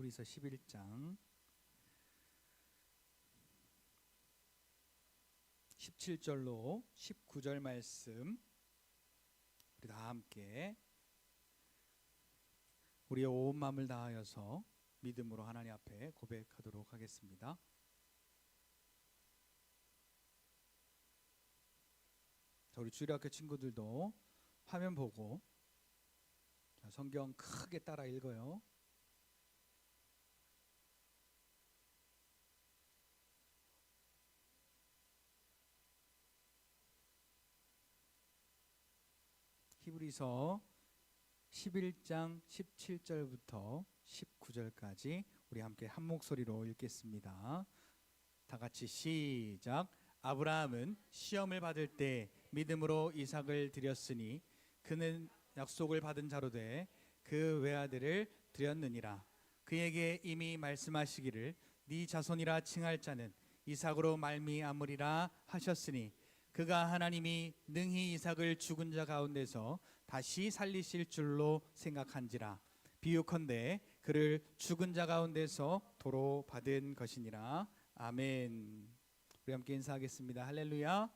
히브리서 11장 17절로 19절 말씀 우리 다 함께 우리의 온 마음을 다하여서 믿음으로 하나님 앞에 고백하도록 하겠습니다. 자, 우리 주일학교 친구들도 화면 보고 성경 크게 따라 읽어요. 히브리서 11장 17절부터 19절까지 우리 함께 한 목소리로 읽겠습니다. 다 같이 시작. 아브라함은 시험을 받을 때 믿음으로 이삭을 드렸으니 그는 약속을 받은 자로 돼 그 외아들을 드렸느니라. 그에게 이미 말씀하시기를 네 자손이라 칭할 자는 이삭으로 말미암으리라 하셨으니 그가 하나님이 능히 이삭을 죽은 자 가운데서 다시 살리실 줄로 생각한지라. 비유컨대 그를 죽은 자 가운데서 도로 받은 것이니라. 아멘. 우리 함께 인사하겠습니다. 할렐루야.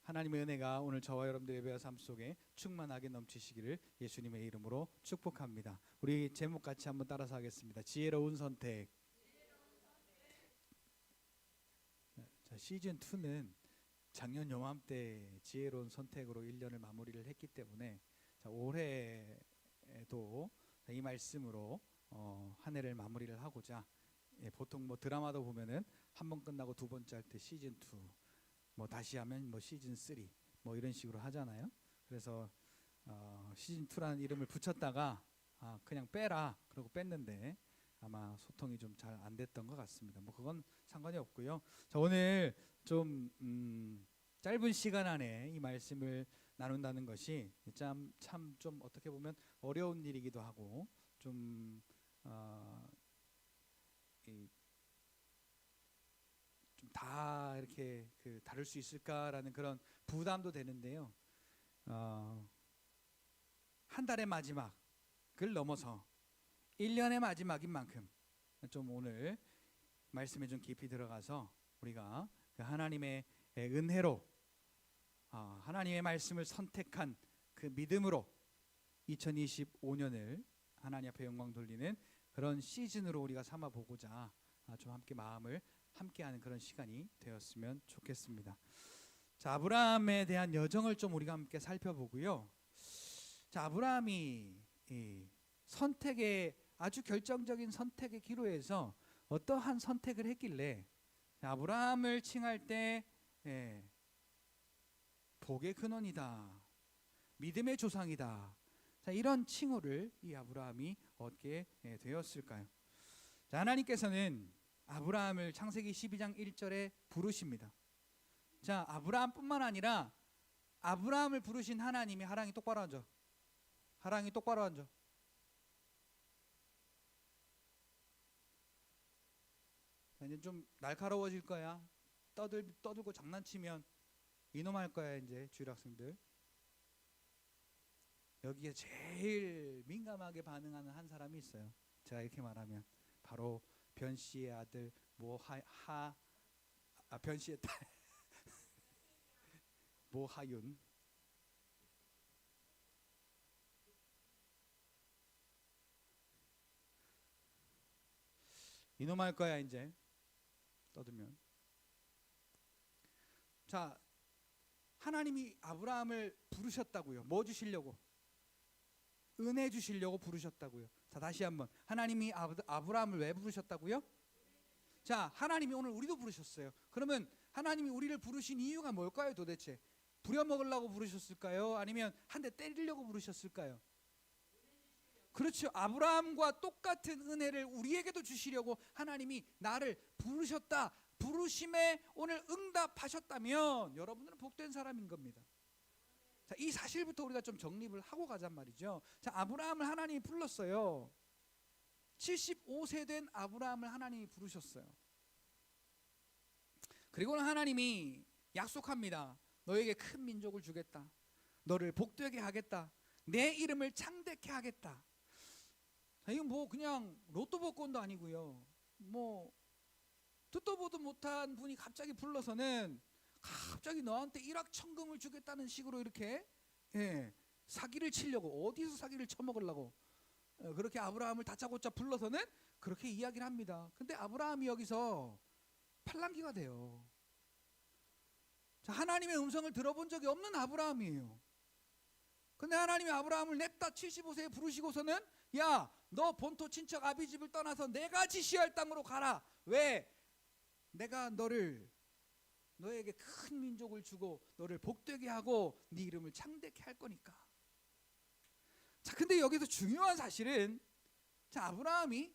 하나님의 은혜가 오늘 저와 여러분들의 예배와 삶 속에 충만하게 넘치시기를 예수님의 이름으로 축복합니다. 우리 제목 같이 한번 따라서 하겠습니다. 지혜로운 선택. 자, 시즌 2는 작년 요맘때 지혜로운 선택으로 1년을 마무리를 했기 때문에 자, 올해에도 이 말씀으로 한 해를 마무리를 하고자 보통 뭐 드라마도 보면은 한 번 끝나고 두 번째 할 때 시즌 2 뭐 다시 하면 뭐 시즌 3 뭐 이런 식으로 하잖아요. 그래서 시즌 2라는 이름을 붙였다가 그냥 빼라 그러고 뺐는데 아마 소통이 좀 잘 안 됐던 것 같습니다. 뭐 그건 상관이 없고요. 자, 오늘 좀 짧은 시간 안에 이 말씀을 나눈다는 것이 참 좀 어떻게 보면 어려운 일이기도 하고 좀 다 이렇게 다룰 수 있을까라는 그런 부담도 되는데요. 한 달의 마지막을 넘어서 1년의 마지막인 만큼 좀 오늘 말씀에 좀 깊이 들어가서 우리가 하나님의 은혜로 하나님의 말씀을 선택한 그 믿음으로 2025년을 하나님 앞에 영광 돌리는 그런 시즌으로 우리가 삼아 보고자 좀 함께 마음을 함께하는 그런 시간이 되었으면 좋겠습니다. 자, 아브라함에 대한 여정을 좀 우리가 함께 살펴보고요. 자, 아브라함이 선택의 아주 결정적인 선택의 기로에서 어떠한 선택을 했길래 아브라함을 칭할 때 복의 근원이다, 믿음의 조상이다, 자, 이런 칭호를 이 아브라함이 얻게 되었을까요? 자, 하나님께서는 아브라함을 창세기 12장 1절에 부르십니다. 자, 아브라함뿐만 아니라 아브라함을 부르신 하나님이 하랑이 똑바로 앉아. 하랑이 똑바로 앉아. 이제 좀 날카로워질 거야. 떠들고 장난치면 이놈할 거야. 이제 주일학생들 여기에 제일 민감하게 반응하는 한 사람이 있어요. 제가 이렇게 말하면 바로 변 씨의 아들 변 씨의 딸 모하윤. 이놈할 거야 이제 떠들면. 자, 하나님이 아브라함을 부르셨다고요. 뭐 주시려고? 은혜 주시려고 부르셨다고요. 자, 다시 한번 하나님이 아브라함을 왜 부르셨다고요? 자, 하나님이 오늘 우리도 부르셨어요. 그러면 하나님이 우리를 부르신 이유가 뭘까요 도대체? 부려먹으려고 부르셨을까요? 아니면 한 대 때리려고 부르셨을까요? 그렇죠. 아브라함과 똑같은 은혜를 우리에게도 주시려고 하나님이 나를 부르셨다. 부르심에 오늘 응답하셨다면 여러분들은 복된 사람인 겁니다. 자, 이 사실부터 우리가 좀 정립을 하고 가잔 말이죠. 자, 아브라함을 하나님이 불렀어요. 75세 된 아브라함을 하나님이 부르셨어요. 그리고는 하나님이 약속합니다. 너에게 큰 민족을 주겠다. 너를 복되게 하겠다. 내 이름을 창대케 하겠다. 자, 이건 뭐 그냥 로또 복권도 아니고요. 뭐 듣도 보도 못한 분이 갑자기 불러서는 갑자기 너한테 일확천금을 주겠다는 식으로 이렇게 사기를 치려고, 어디서 사기를 쳐먹으려고 그렇게 아브라함을 다짜고짜 불러서는 그렇게 이야기를 합니다. 근데 아브라함이 여기서 팔랑귀가 돼요. 자, 하나님의 음성을 들어본 적이 없는 아브라함이에요. 근데 하나님이 아브라함을 냅다 75세에 부르시고서는 야, 너 본토 친척 아비집을 떠나서 내가 지시할 땅으로 가라. 왜? 내가 너에게 큰 민족을 주고 너를 복되게 하고 네 이름을 창대케 할 거니까. 자, 근데 여기서 중요한 사실은, 자, 아브라함이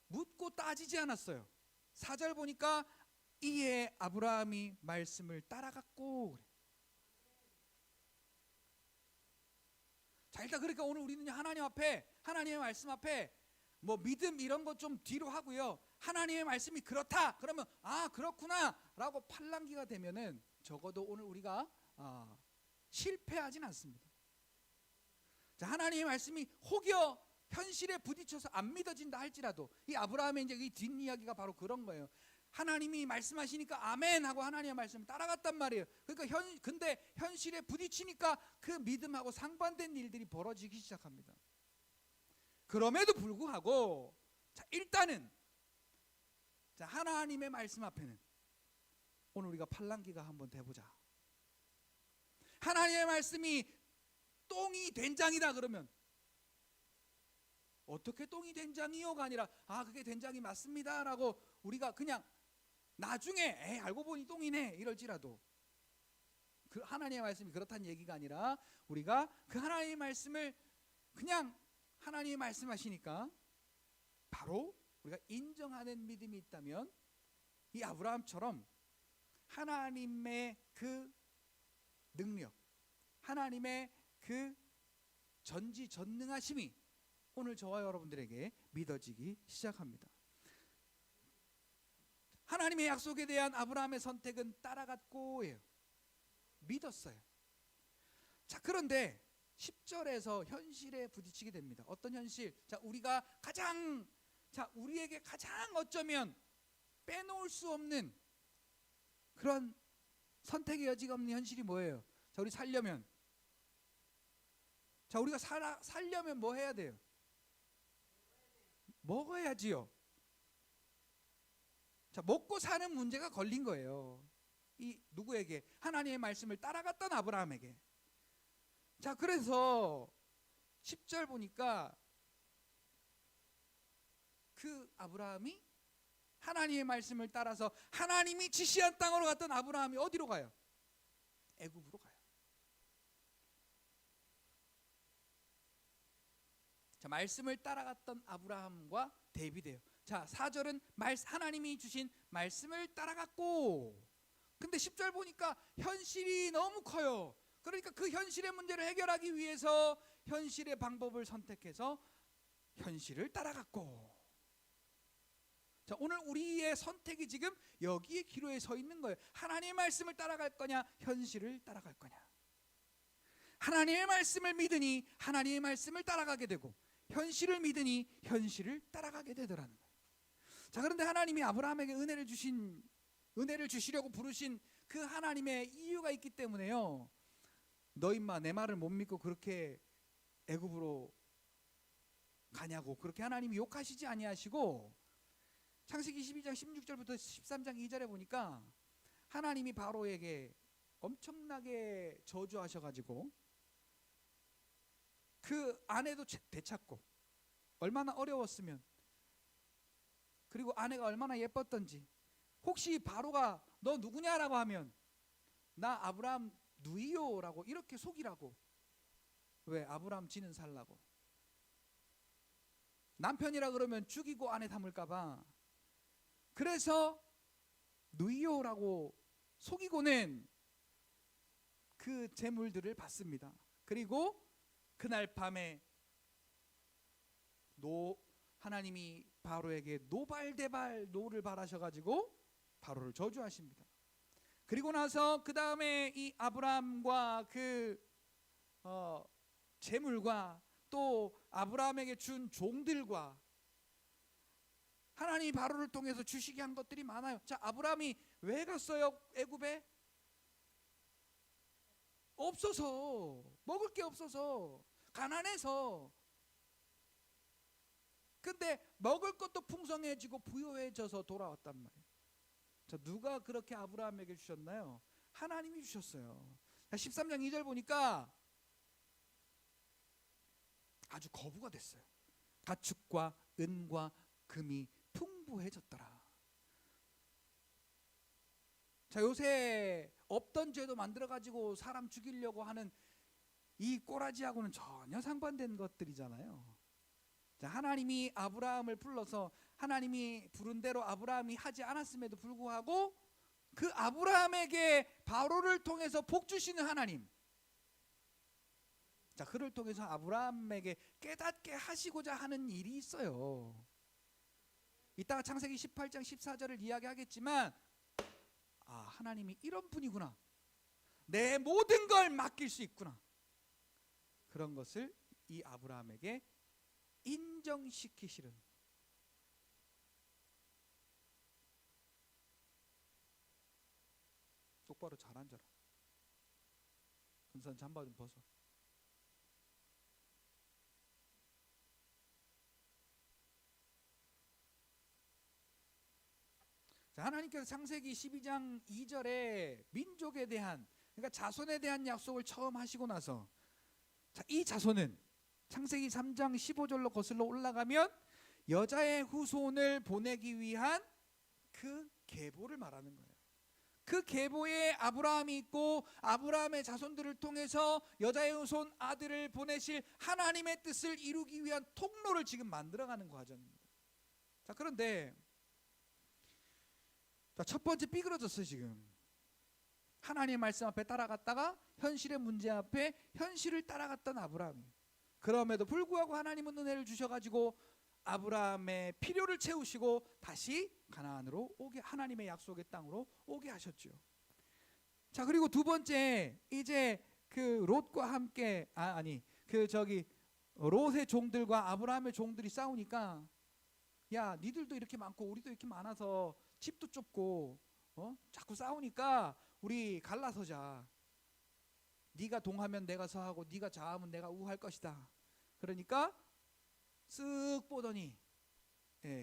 묻고 따지지 않았어요. 4절 보니까 이에 아브라함이 말씀을 따라갔고 그래. 자, 일단 그러니까 오늘 우리는 하나님 앞에, 하나님의 말씀 앞에 뭐 믿음 이런 것 좀 뒤로 하고요. 하나님의 말씀이 그렇다 그러면 아 그렇구나 라고 팔랑귀가 되면은 적어도 오늘 우리가 실패하진 않습니다. 자, 하나님의 말씀이 혹여 현실에 부딪혀서 안 믿어진다 할지라도, 이 아브라함의 이제 이 뒷이야기가 바로 그런 거예요. 하나님이 말씀하시니까 아멘 하고 하나님의 말씀을 따라갔단 말이에요. 그러니까 근데 현실에 부딪히니까 그 믿음하고 상반된 일들이 벌어지기 시작합니다. 그럼에도 불구하고 자, 일단은 자, 하나님의 말씀 앞에는 오늘 우리가 팔랑귀가 한번 돼보자. 하나님의 말씀이 똥이 된장이다 그러면 어떻게 똥이 된장이요가 아니라 아 그게 된장이 맞습니다 라고 우리가 그냥 나중에 알고 보니 똥이네 이럴지라도, 그 하나님의 말씀이 그렇다는 얘기가 아니라 우리가 그 하나님의 말씀을 그냥 하나님이 말씀하시니까 바로 우리가 인정하는 믿음이 있다면 이 아브라함처럼 하나님의 그 능력, 하나님의 그 전지전능하심이 오늘 저와 여러분들에게 믿어지기 시작합니다. 하나님의 약속에 대한 아브라함의 선택은 따라갔고예요. 믿었어요. 자, 그런데 10절에서 현실에 부딪히게 됩니다. 어떤 현실? 자, 우리에게 가장 어쩌면 빼놓을 수 없는 그런 선택의 여지가 없는 현실이 뭐예요? 자, 우리 살려면, 자, 우리가 살려면 뭐 해야 돼요? 먹어야지요. 자, 먹고 사는 문제가 걸린 거예요. 이 누구에게? 하나님의 말씀을 따라갔던 아브라함에게. 자, 그래서 10절 보니까 그 아브라함이 하나님의 말씀을 따라서 하나님이 지시한 땅으로 갔던 아브라함이 어디로 가요? 애굽으로 가요. 자, 말씀을 따라갔던 아브라함과 대비돼요. 자, 4절은 하나님이 주신 말씀을 따라갔고, 근데 10절 보니까 현실이 너무 커요. 그러니까 그 현실의 문제를 해결하기 위해서 현실의 방법을 선택해서 현실을 따라갔고. 자, 오늘 우리의 선택이 지금 여기에 기로에 서 있는 거예요. 하나님의 말씀을 따라갈 거냐, 현실을 따라갈 거냐. 하나님의 말씀을 믿으니 하나님의 말씀을 따라가게 되고, 현실을 믿으니 현실을 따라가게 되더라는 거예요. 자, 그런데 하나님이 아브라함에게 은혜를 주시려고 부르신 그 하나님의 이유가 있기 때문에요. 너 임마 내 말을 못 믿고 그렇게 애굽으로 가냐고 그렇게 하나님이 욕하시지 아니하시고, 창세기 22장 16절부터 13장 2절에 보니까 하나님이 바로에게 엄청나게 저주하셔가지고 그 아내도 되찾고, 얼마나 어려웠으면, 그리고 아내가 얼마나 예뻤던지, 혹시 바로가 너 누구냐라고 하면 나 아브라함 누이요라고 이렇게 속이라고. 왜? 아브라함 지는 살라고. 남편이라 그러면 죽이고 아내 담을까봐. 그래서 누이요라고 속이고는 그 재물들을 받습니다. 그리고 그날 밤에 하나님이 바로에게 노발대발 노를 바라셔가지고 바로를 저주하십니다. 그리고 나서 그 다음에 이 아브라함과 그 재물과 또 또 아브라함에게 준 종들과 하나님이 바로를 통해서 주시게 한 것들이 많아요. 자, 아브라함이 왜 갔어요? 애굽에? 없어서, 먹을 게 없어서, 가난해서. 근데 먹을 것도 풍성해지고 부유해져서 돌아왔단 말이에요. 자, 누가 그렇게 아브라함에게 주셨나요? 하나님이 주셨어요. 13장 2절 보니까 아주 거부가 됐어요. 가축과 은과 금이 풍부해졌더라. 자, 요새 없던 죄도 만들어 가지고 사람 죽이려고 하는 이 꼬라지하고는 전혀 상반된 것들이잖아요. 자, 하나님이 아브라함을 불러서 하나님이 부른 대로 아브라함이 하지 않았음에도 불구하고 그 아브라함에게 바로를 통해서 복 주시는 하나님. 자, 그를 통해서 아브라함에게 깨닫게 하시고자 하는 일이 있어요. 이따가 창세기 18장 14절을 이야기하겠지만, 아, 하나님이 이런 분이구나, 내 모든 걸 맡길 수 있구나, 그런 것을 이 아브라함에게 인정시키시는. 똑바로 잘 앉아라. 근선 잠바 좀 벗어. 자, 하나님께서 창세기 12장 2절에 민족에 대한, 그러니까 자손에 대한 약속을 처음 하시고 나서, 자, 이 자손은 창세기 3장 15절로 거슬러 올라가면 여자의 후손을 보내기 위한 그 계보를 말하는 거예요. 그 계보에 아브라함이 있고 아브라함의 자손들을 통해서 여자의 후손 아들을 보내실 하나님의 뜻을 이루기 위한 통로를 지금 만들어가는 과정입니다. 자, 그런데 자, 첫 번째 삐그러졌어요. 지금 하나님의 말씀 앞에 따라갔다가 현실의 문제 앞에 현실을 따라갔던 아브라함이, 그럼에도 불구하고 하나님은 은혜를 주셔가지고 아브라함의 필요를 채우시고 다시 가나안으로 오게, 하나님의 약속의 땅으로 오게 하셨죠. 자, 그리고 두 번째, 이제 그 롯과 함께 롯의 종들과 아브라함의 종들이 싸우니까, 야, 니들도 이렇게 많고 우리도 이렇게 많아서 집도 좁고 자꾸 싸우니까 우리 갈라서자. 네가 동하면 내가 서하고 네가 좌하면 내가 우할 것이다. 그러니까 쓱 보더니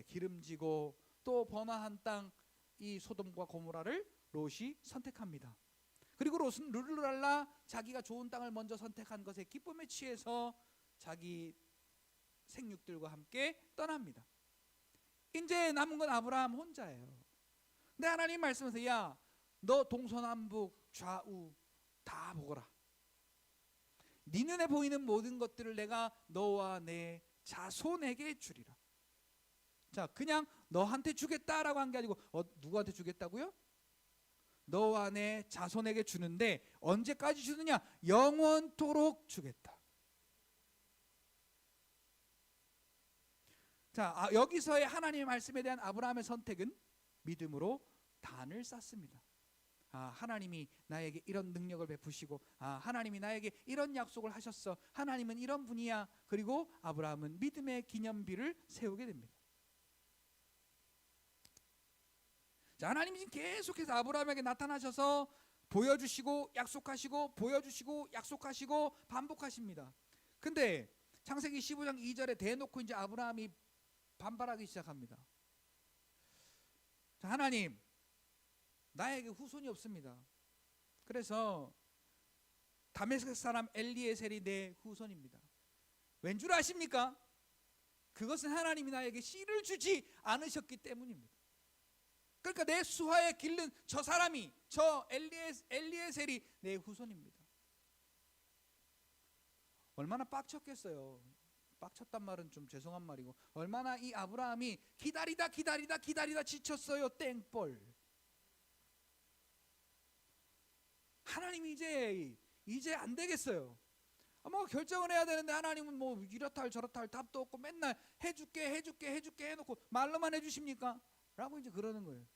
기름지고 또 번화한 땅 이 소돔과 고모라를 롯이 선택합니다. 그리고 롯은 룰루랄라 자기가 좋은 땅을 먼저 선택한 것에 기쁨에 취해서 자기 생육들과 함께 떠납니다. 이제 남은 건 아브라함 혼자예요. 근데 하나님 말씀하세요. 야, 너 동서남북 좌우 다 보거라. 네 눈에 보이는 모든 것들을 내가 너와 내 자손에게 주리라. 자, 그냥 너한테 주겠다라고 한 게 아니고 누구한테 주겠다고요? 너와 내 자손에게 주는데 언제까지 주느냐? 영원토록 주겠다. 자, 여기서의 하나님의 말씀에 대한 아브라함의 선택은 믿음으로 단을 쌓습니다. 하나님이 나에게 이런 능력을 베푸시고, 하나님이 나에게 이런 약속을 하셨어, 하나님은 이런 분이야. 그리고 아브라함은 믿음의 기념비를 세우게 됩니다. 자, 하나님이 지금 계속해서 아브라함에게 나타나셔서 보여주시고 약속하시고 보여주시고 약속하시고 반복하십니다. 근데 창세기 15장 2절에 대놓고 이제 아브라함이 반발하기 시작합니다. 자, 하나님, 나에게 후손이 없습니다. 그래서 다메섹 사람 엘리에셀이 내 후손입니다. 왠 줄 아십니까? 그것은 하나님이 나에게 씨를 주지 않으셨기 때문입니다. 그러니까 내 수하에 기른 저 사람이, 저 엘리에셀이 내 후손입니다. 얼마나 빡쳤겠어요. 빡쳤단 말은 좀 죄송한 말이고, 얼마나 이 아브라함이 기다리다 지쳤어요. 땡벌. 하나님이 이제 안 되겠어요. 뭐 결정을 해야 되는데 하나님은 뭐 이렇다 할 저렇다 할 답도 없고 맨날 해줄게 해놓고 말로만 해주십니까? 라고 이제 그러는 거예요.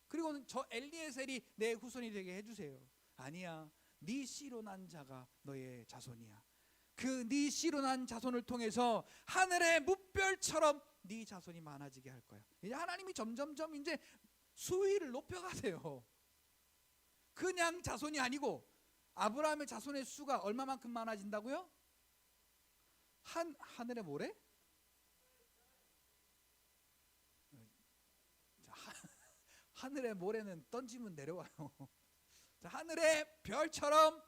그리고는 저 엘리에셀이 내 후손이 되게 해주세요. 아니야, 네 씨로 난 자가 너의 자손이야. 그 네 씨로 난 자손을 통해서 하늘의 뭇별처럼 네 자손이 많아지게 할 거야. 이제 하나님이 점점점 이제 수위를 높여가세요. 그냥 자손이 아니고 아브라함의 자손의 수가 얼마만큼 많아진다고요? 하늘의 모래? 하늘의 모래는 던지면 내려와요. 하늘의 별처럼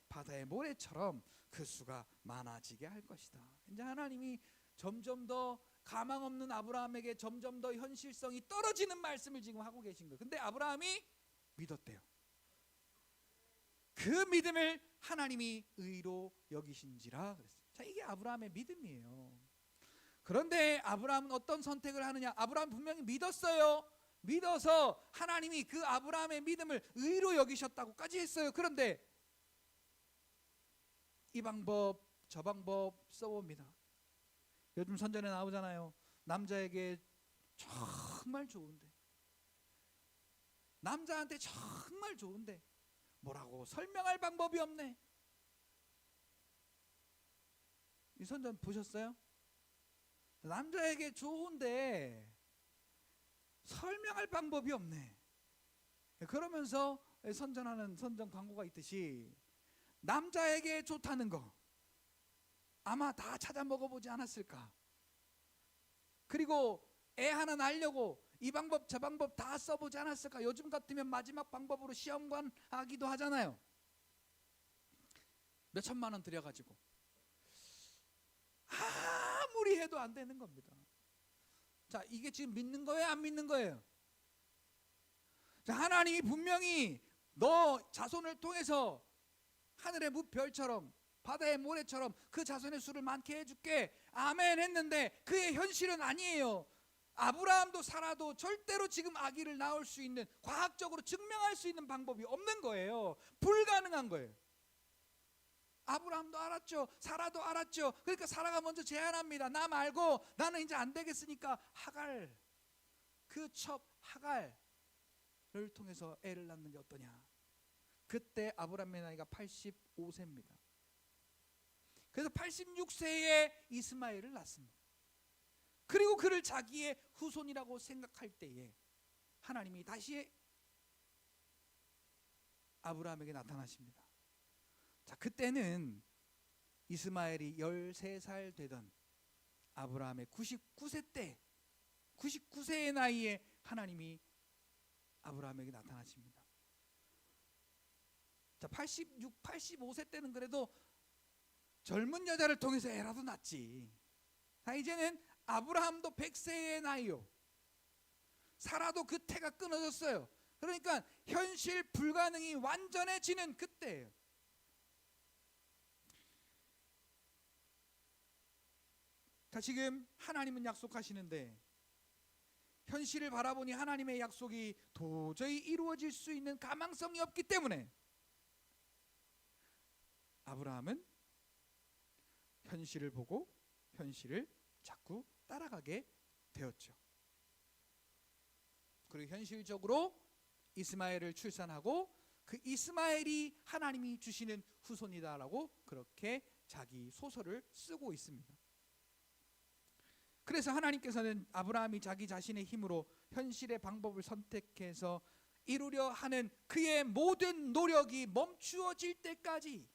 바다의 모래처럼 그 수가 많아지게 할 것이다. 이제 하나님이 점점 더 가망 없는 아브라함에게 점점 더 현실성이 떨어지는 말씀을 지금 하고 계신 거예요. 근데 아브라함이 믿었대요. 그 믿음을 하나님이 의로 여기신지라 그랬어요. 자, 이게 아브라함의 믿음이에요. 그런데 아브라함은 어떤 선택을 하느냐? 아브라함 분명히 믿었어요. 믿어서 하나님이 그 아브라함의 믿음을 의로 여기셨다고까지 했어요. 그런데 이 방법 저 방법 써봅니다. 요즘 선전에 나오잖아요. 남자에게 정말 좋은데, 남자한테 정말 좋은데 뭐라고 설명할 방법이 없네. 이 선전 보셨어요? 남자에게 좋은데 설명할 방법이 없네. 그러면서 선전하는 선전 광고가 있듯이 남자에게 좋다는 거 아마 다 찾아 먹어보지 않았을까. 그리고 애 하나 낳으려고 이 방법 저 방법 다 써보지 않았을까. 요즘 같으면 마지막 방법으로 시험관 하기도 하잖아요. 몇 천만 원 들여가지고 아무리 해도 안 되는 겁니다. 자, 이게 지금 믿는 거예요, 안 믿는 거예요? 자, 하나님이 분명히 너 자손을 통해서 하늘의 뭇별처럼 바다의 모래처럼 그 자손의 수를 많게 해줄게, 아멘 했는데 그의 현실은 아니에요. 아브라함도 사라도 절대로 지금 아기를 낳을 수 있는, 과학적으로 증명할 수 있는 방법이 없는 거예요. 불가능한 거예요. 아브라함도 알았죠. 사라도 알았죠. 그러니까 사라가 먼저 제안합니다. 나 말고 나는 이제 안 되겠으니까 하갈, 그 첩 하갈을 통해서 애를 낳는 게 어떠냐. 그때 아브라함의 나이가 85세입니다. 그래서 86세에 이스마엘을 낳습니다. 그리고 그를 자기의 후손이라고 생각할 때에 하나님이 다시 아브라함에게 나타나십니다. 자, 그때는 이스마엘이 13살 되던 아브라함의 99세 때, 99세의 나이에 하나님이 아브라함에게 나타나십니다. 자, 85세 때는 그래도 젊은 여자를 통해서 애라도 낳지. 자, 이제는 아브라함도 100세의 나이요. 사라도 그 태가 끊어졌어요. 그러니까 현실 불가능이 완전해지는 그때예요. 자, 지금 하나님은 약속하시는데 현실을 바라보니 하나님의 약속이 도저히 이루어질 수 있는 가망성이 없기 때문에 아브라함은 현실을 보고 현실을 자꾸 따라가게 되었죠. 그리고 현실적으로 이스마엘을 출산하고 그 이스마엘이 하나님이 주시는 후손이다라고 그렇게 자기 소설을 쓰고 있습니다. 그래서 하나님께서는 아브라함이 자기 자신의 힘으로 현실의 방법을 선택해서 이루려 하는 그의 모든 노력이 멈추어질 때까지,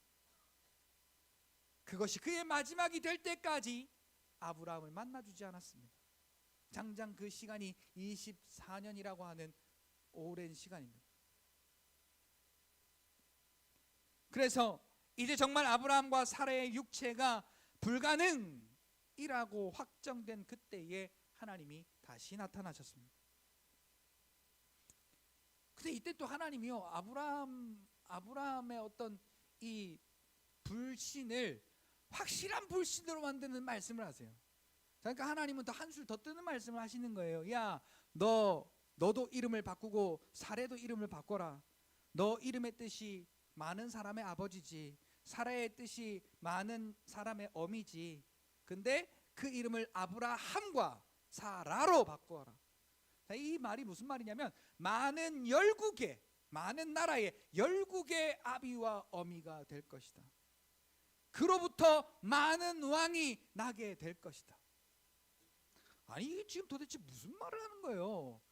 그것이 그의 마지막이 될 때까지 아브라함을 만나주지 않았습니다. 장장 그 시간이 24년이라고 하는 오랜 시간입니다. 그래서 이제 정말 아브라함과 사라의 육체가 불가능이라고 확정된 그때에 하나님이 다시 나타나셨습니다. 근데 이때 또 하나님이요, 아브라함의 어떤 이 불신을 확실한 불신으로 만드는 말씀을 하세요. 그러니까 하나님은 더 한술 더 뜨는 말씀을 하시는 거예요. 야, 너도 이름을 바꾸고 사례도 이름을 바꿔라. 너 이름의 뜻이 많은 사람의 아버지지, 사라의 뜻이 많은 사람의 어미지. 근데 그 이름을 아브라함과 사라로 바꿔라. 이 말이 무슨 말이냐면 많은 열국의, 많은 나라의 열국의 아비와 어미가 될 것이다. 그로부터 많은 왕이 나게 될 것이다. 아니 이게 지금 도대체 무슨 말을 하는 거예요?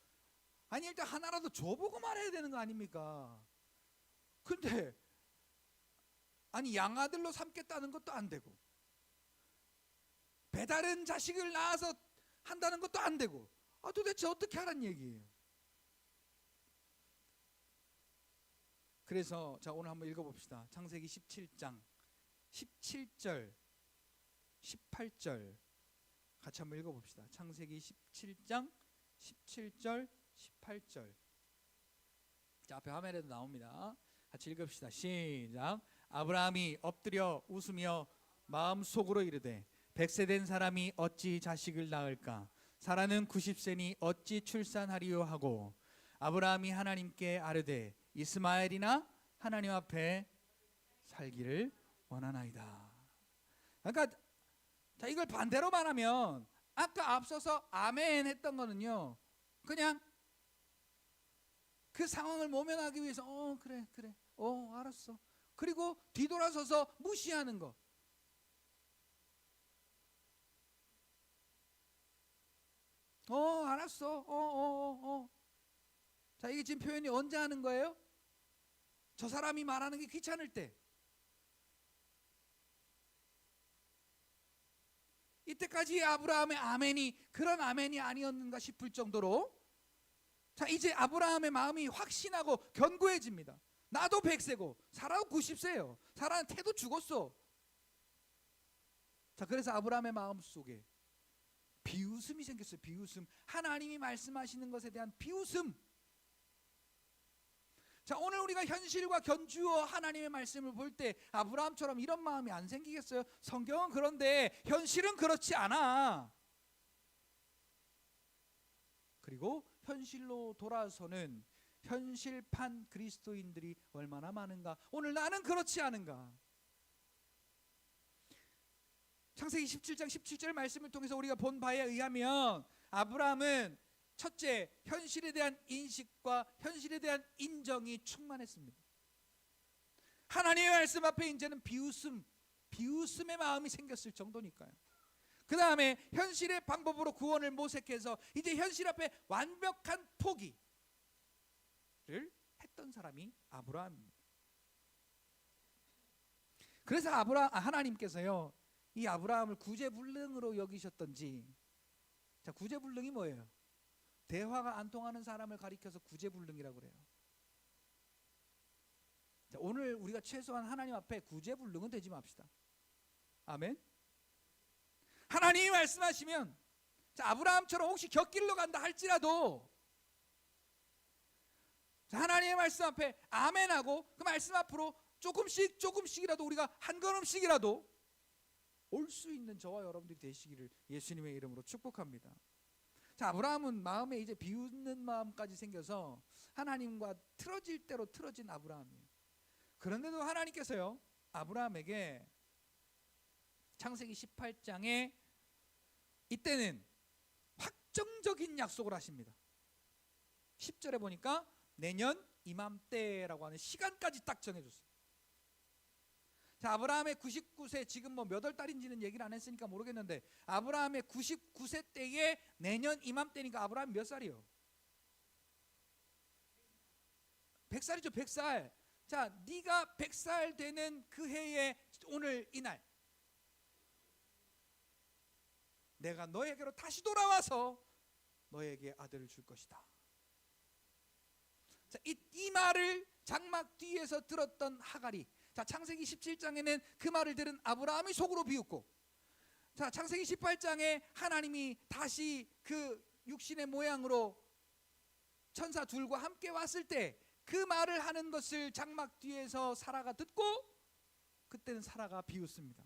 아니 일단 하나라도 줘보고 말해야 되는 거 아닙니까? 근데 아니 양아들로 삼겠다는 것도 안 되고, 배다른 자식을 낳아서 한다는 것도 안 되고, 도대체 어떻게 하란 얘기예요? 그래서 자 오늘 한번 읽어봅시다. 창세기 17장 17절 18절 같이 한번 읽어봅시다. 창세기 17장 17절 18절. 자 앞에 화면에도 나옵니다. 같이 읽읍시다. 시작. 아브라함이 엎드려 웃으며 마음속으로 이르되 100세 된 사람이 어찌 자식을 낳을까? 사라는 90세니 어찌 출산하리요 하고 아브라함이 하나님께 아뢰되 이스마엘이나 하나님 앞에 살기를 원하나이다. 그러니까 자 이걸 반대로 말하면 아까 앞서서 아멘 했던 거는요, 그냥 그 상황을 모면하기 위해서 그래 알았어, 그리고 뒤돌아서서 무시하는 거. 알았어. 자 이게 지금 표현이 언제 하는 거예요? 저 사람이 말하는 게 귀찮을 때. 이때까지 아브라함의 아멘이 그런 아멘이 아니었는가 싶을 정도로, 자 이제 아브라함의 마음이 확신하고 견고해집니다. 나도 100세고 사라도 90세예요. 사라는 태도 죽었어. 자 그래서 아브라함의 마음 속에 비웃음이 생겼어요. 비웃음. 하나님이 말씀하시는 것에 대한 비웃음. 자 오늘 우리가 현실과 견주어 하나님의 말씀을 볼 때 아브라함처럼 이런 마음이 안 생기겠어요? 성경은 그런데 현실은 그렇지 않아. 그리고 현실로 돌아서는 현실판 그리스도인들이 얼마나 많은가. 오늘 나는 그렇지 않은가. 창세기 17장 17절 말씀을 통해서 우리가 본 바에 의하면 아브라함은 첫째, 현실에 대한 인식과 현실에 대한 인정이 충만했습니다. 하나님의 말씀 앞에 이제는 비웃음의 마음이 생겼을 정도니까요. 그 다음에 현실의 방법으로 구원을 모색해서 이제 현실 앞에 완벽한 포기를 했던 사람이 아브라함입니다. 그래서 하나님께서요 이 아브라함을 구제불능으로 여기셨던지. 자 구제불능이 뭐예요? 대화가 안 통하는 사람을 가리켜서 구제불능이라고 그래요. 자, 오늘 우리가 최소한 하나님 앞에 구제불능은 되지 맙시다. 아멘. 하나님이 말씀하시면, 자, 아브라함처럼 혹시 곁길로 간다 할지라도 자, 하나님의 말씀 앞에 아멘하고 그 말씀 앞으로 조금씩이라도 우리가 한 걸음씩이라도 올 수 있는 저와 여러분들이 되시기를 예수님의 이름으로 축복합니다. 자 아브라함은 마음에 이제 비웃는 마음까지 생겨서 하나님과 틀어질 대로 틀어진 아브라함이에요. 그런데도 하나님께서요 아브라함에게 창세기 18장에 이때는 확정적인 약속을 하십니다. 10절에 보니까 내년 이맘때라고 하는 시간까지 딱 정해줬어요. 자 아브라함의 99세, 지금 뭐 몇 월 달인지는 얘기를 안 했으니까 모르겠는데 아브라함의 99세 때에 내년 이맘때니까 아브라함 몇 살이요? 100살이죠. 100살. 자 네가 100살 되는 그 해에 오늘 이날 내가 너에게로 다시 돌아와서 너에게 아들을 줄 것이다. 자, 이 말을 장막 뒤에서 들었던 하갈이, 자 창세기 17장에는 그 말을 들은 아브라함이 속으로 비웃고, 자 창세기 18장에 하나님이 다시 그 육신의 모양으로 천사 둘과 함께 왔을 때 그 말을 하는 것을 장막 뒤에서 사라가 듣고 그때는 사라가 비웃습니다.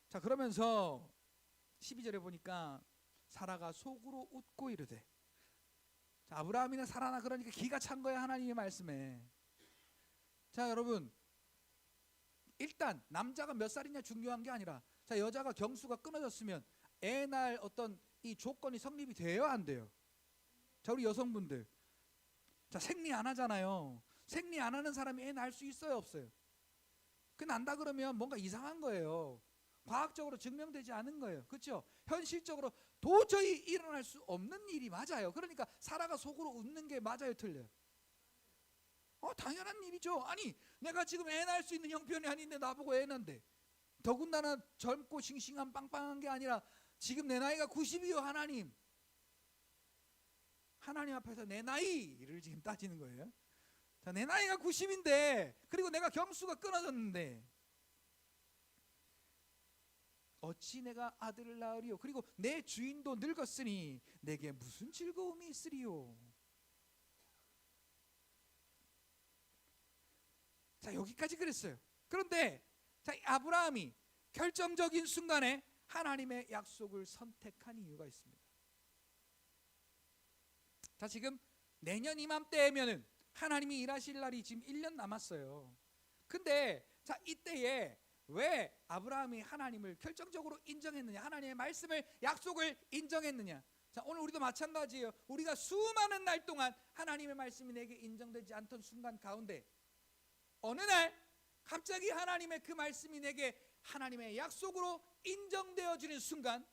자 그러면서 12절에 보니까 사라가 속으로 웃고 이르되, 자, 아브라함이나 사라나 그러니까 기가 찬 거야 하나님의 말씀에. 자 여러분 일단 남자가 몇 살이냐 중요한 게 아니라, 자 여자가 경수가 끊어졌으면 애 낳을 어떤 이 조건이 성립이 돼요 안 돼요? 자 우리 여성분들, 자 생리 안 하잖아요. 생리 안 하는 사람이 애 낳을 수 있어요 없어요? 그 난다 그러면 뭔가 이상한 거예요. 과학적으로 증명되지 않은 거예요. 그렇죠? 현실적으로 도저히 일어날 수 없는 일이 맞아요. 그러니까 사라가 속으로 웃는 게 맞아요, 틀려요? 당연한 일이죠. 아니, 내가 지금 애 낳을 수 있는 형편이 아닌데 나보고 애 낳는데, 더군다나 젊고 싱싱한 빵빵한 게 아니라 지금 내 나이가 90이요. 하나님 앞에서 내 나이를 지금 따지는 거예요. 자, 내 나이가 90인데 그리고 내가 경수가 끊어졌는데 어찌 내가 아들을 낳으리요? 그리고 내 주인도 늙었으니 내게 무슨 즐거움이 있으리요? 자, 여기까지 그랬어요. 그런데 자, 아브라함이 결정적인 순간에 하나님의 약속을 선택한 이유가 있습니다. 자, 지금 내년 이맘때면은 하나님이 일하실 날이 지금 1년 남았어요. 근데 자, 이때에 왜 아브라함이 하나님을 결정적으로 인정했느냐? 하나님의 말씀을, 약속을 인정했느냐? 자, 오늘 우리도 마찬가지예요. 우리가 수많은 날 동안 하나님의 말씀이 내게 인정되지 않던 순간 가운데 어느 날 갑자기 하나님의 그 말씀이 내게 하나님의 약속으로 인정되어지는 순간,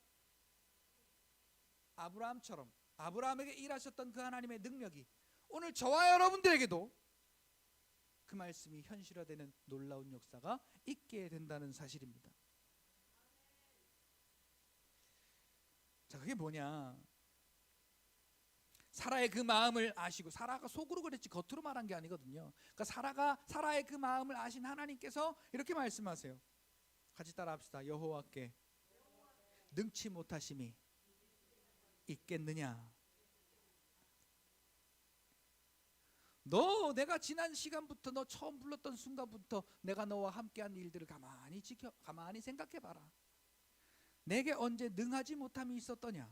아브라함처럼 아브라함에게 일하셨던 그 하나님의 능력이 오늘 저와 여러분들에게도 그 말씀이 현실화되는 놀라운 역사가 있게 된다는 사실입니다. 자, 그게 뭐냐? 사라의 그 마음을 아시고, 사라가 속으로 그랬지 겉으로 말한 게 아니거든요. 그러니까 사라의 그 마음을 아신 하나님께서 이렇게 말씀하세요. 같이 따라합시다. 여호와께 능치 못하심이 있겠느냐? 너 내가 지난 시간부터, 너 처음 불렀던 순간부터 내가 너와 함께한 일들을 가만히 생각해봐라. 내게 언제 능하지 못함이 있었더냐?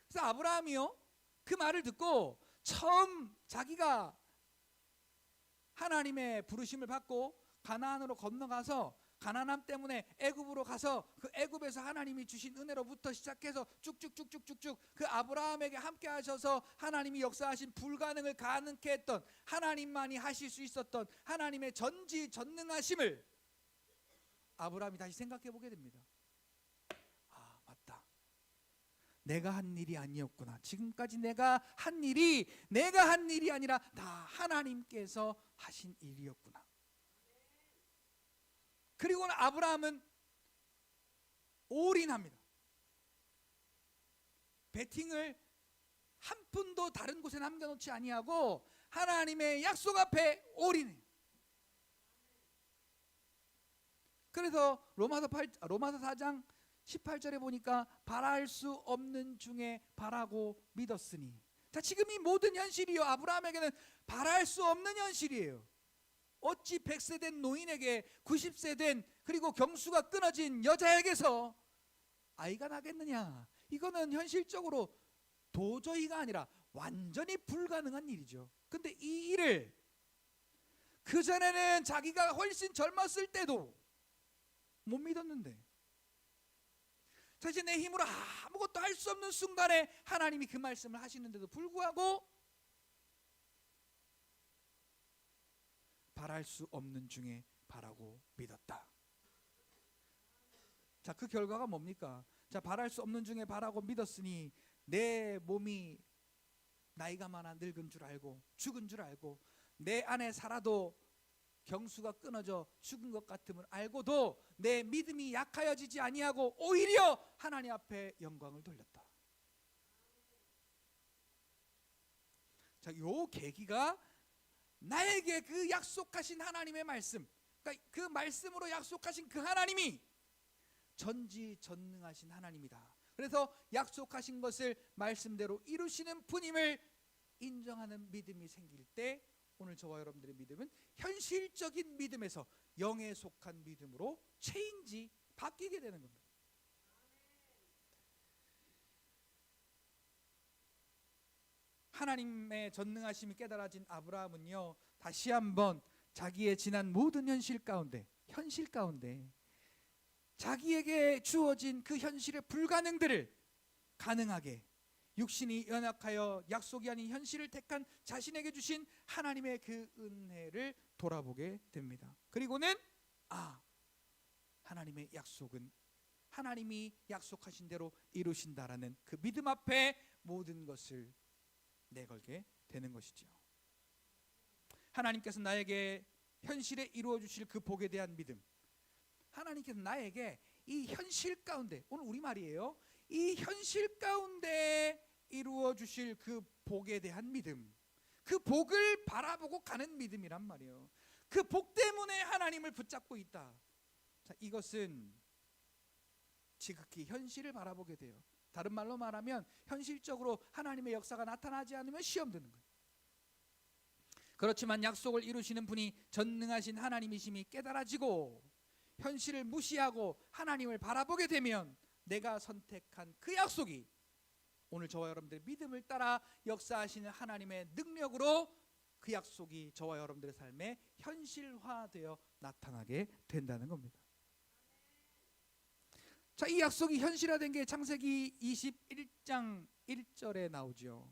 그래서 아브라함이요, 그 말을 듣고 처음 자기가 하나님의 부르심을 받고 가나안으로 건너가서 가난함 때문에 애굽으로 가서 그 애굽에서 하나님이 주신 은혜로부터 시작해서 쭉쭉쭉쭉쭉쭉 그 아브라함에게 함께 하셔서 하나님이 역사하신 불가능을 가능케 했던, 하나님만이 하실 수 있었던 하나님의 전지전능하심을 아브라함이 다시 생각해 보게 됩니다. 아, 맞다. 내가 한 일이 아니었구나. 지금까지 내가 한 일이 아니라 다 하나님께서 하신 일이었구나. 그리고는 아브라함은 올인합니다. 베팅을 한 푼도 다른 곳에 남겨놓지 아니하고 하나님의 약속 앞에 올인해요. 그래서 로마서 4장 18절에 보니까 바랄 수 없는 중에 바라고 믿었으니, 자, 지금 이 모든 현실이요, 아브라함에게는 바랄 수 없는 현실이에요. 어찌 100세 된 노인에게 90세 된, 그리고 경수가 끊어진 여자에게서 아이가 나겠느냐? 이거는 현실적으로 도저히가 아니라 완전히 불가능한 일이죠. 근데 이 일을 그전에는 자기가 훨씬 젊었을 때도 못 믿었는데, 사실 내 힘으로 아무것도 할 수 없는 순간에 하나님이 그 말씀을 하시는데도 불구하고 바랄 수 없는 중에 바라고 믿었다. 자, 그 결과가 뭡니까? 자, 바랄 수 없는 중에 바라고 믿었으니 내 몸이 나이가 많아 늙은 줄 알고 죽은 줄 알고 내 안에 살아도 경수가 끊어져 죽은 것 같음을 알고도 내 믿음이 약하여지지 아니하고 오히려 하나님 앞에 영광을 돌렸다. 자, 요 계기가 나에게 그 약속하신 하나님의 말씀, 그러니까 그 말씀으로 약속하신 그 하나님이 전지전능하신 하나님이다. 그래서 약속하신 것을 말씀대로 이루시는 분임을 인정하는 믿음이 생길 때 오늘 저와 여러분들의 믿음은 현실적인 믿음에서 영에 속한 믿음으로 체인지, 바뀌게 되는 겁니다. 하나님의 전능하심이 깨달아진 아브라함은요, 다시 한번 자기의 지난 모든 현실 가운데 자기에게 주어진 그 현실의 불가능들을 가능하게 육신이 연약하여 약속이 아닌 현실을 택한 자신에게 주신 하나님의 그 은혜를 돌아보게 됩니다. 그리고는 하나님의 약속은 하나님이 약속하신 대로 이루신다라는 그 믿음 앞에 모든 것을 내걸게 되는 것이죠. 하나님께서 나에게 현실에 이루어 주실 그 복에 대한 믿음, 하나님께서 나에게 이 현실 가운데, 오늘 우리말이에요, 이 현실 가운데 이루어 주실 그 복에 대한 믿음, 그 복을 바라보고 가는 믿음이란 말이에요. 그 복 때문에 하나님을 붙잡고 있다. 자, 이것은 지극히 현실을 바라보게 돼요. 다른 말로 말하면 현실적으로 하나님의 역사가 나타나지 않으면 시험 드는 거예요. 그렇지만 약속을 이루시는 분이 전능하신 하나님이심이 깨달아지고 현실을 무시하고 하나님을 바라보게 되면 내가 선택한 그 약속이 오늘 저와 여러분들의 믿음을 따라 역사하시는 하나님의 능력으로 그 약속이 저와 여러분들의 삶에 현실화되어 나타나게 된다는 겁니다. 자, 이 약속이 현실화된 게 창세기 21장 1절에 나오죠.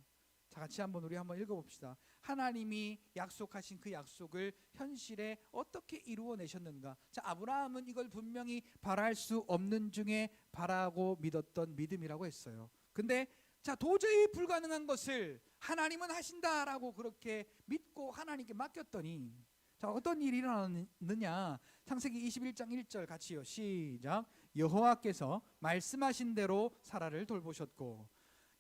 자, 같이 우리 한번 읽어봅시다. 하나님이 약속하신 그 약속을 현실에 어떻게 이루어내셨는가. 자, 아브라함은 이걸 분명히 바랄 수 없는 중에 바라고 믿었던 믿음이라고 했어요. 근데 자, 도저히 불가능한 것을 하나님은 하신다라고 그렇게 믿고 하나님께 맡겼더니 자, 어떤 일이 일어났느냐. 창세기 21장 1절 같이요. 시작. 여호와께서 말씀하신 대로 사라를 돌보셨고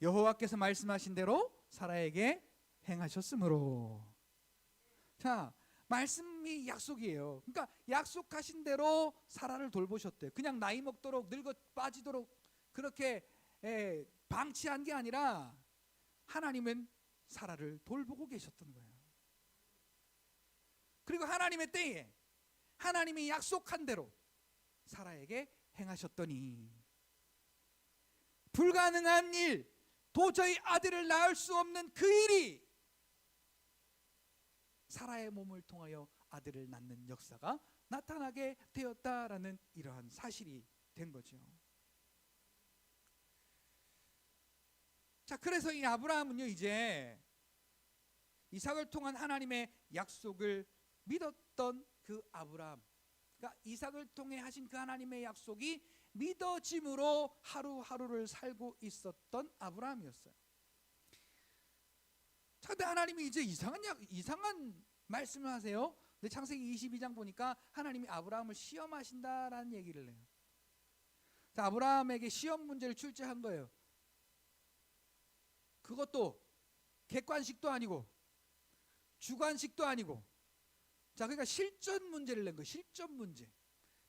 여호와께서 말씀하신 대로 사라에게 행하셨으므로. 자, 말씀이 약속이에요. 그러니까 약속하신 대로 사라를 돌보셨대요. 그냥 나이 먹도록 늙어 빠지도록 그렇게 방치한 게 아니라 하나님은 사라를 돌보고 계셨던 거예요. 그리고 하나님의 때에 하나님이 약속한 대로 사라에게 행하셨더니 불가능한 일, 도저히 아들을 낳을 수 없는 그 일이 사라의 몸을 통하여 아들을 낳는 역사가 나타나게 되었다라는 이러한 사실이 된 거죠. 자, 그래서 이 아브라함은요, 이제 이삭을 통한 하나님의 약속을 믿었던 그 아브라함, 그러니까 이삭을 통해 하신 그 하나님의 약속이 믿어짐으로 하루하루를 살고 있었던 아브라함이었어요. 자, 근데 하나님이 이제 이상한 말씀을 하세요. 근데 창세기 22장 보니까 하나님이 아브라함을 시험하신다라는 얘기를 해요. 자, 아브라함에게 시험 문제를 출제한 거예요. 그것도 객관식도 아니고 주관식도 아니고, 자, 그러니까 실전 문제를 낸 거예요. 실전 문제.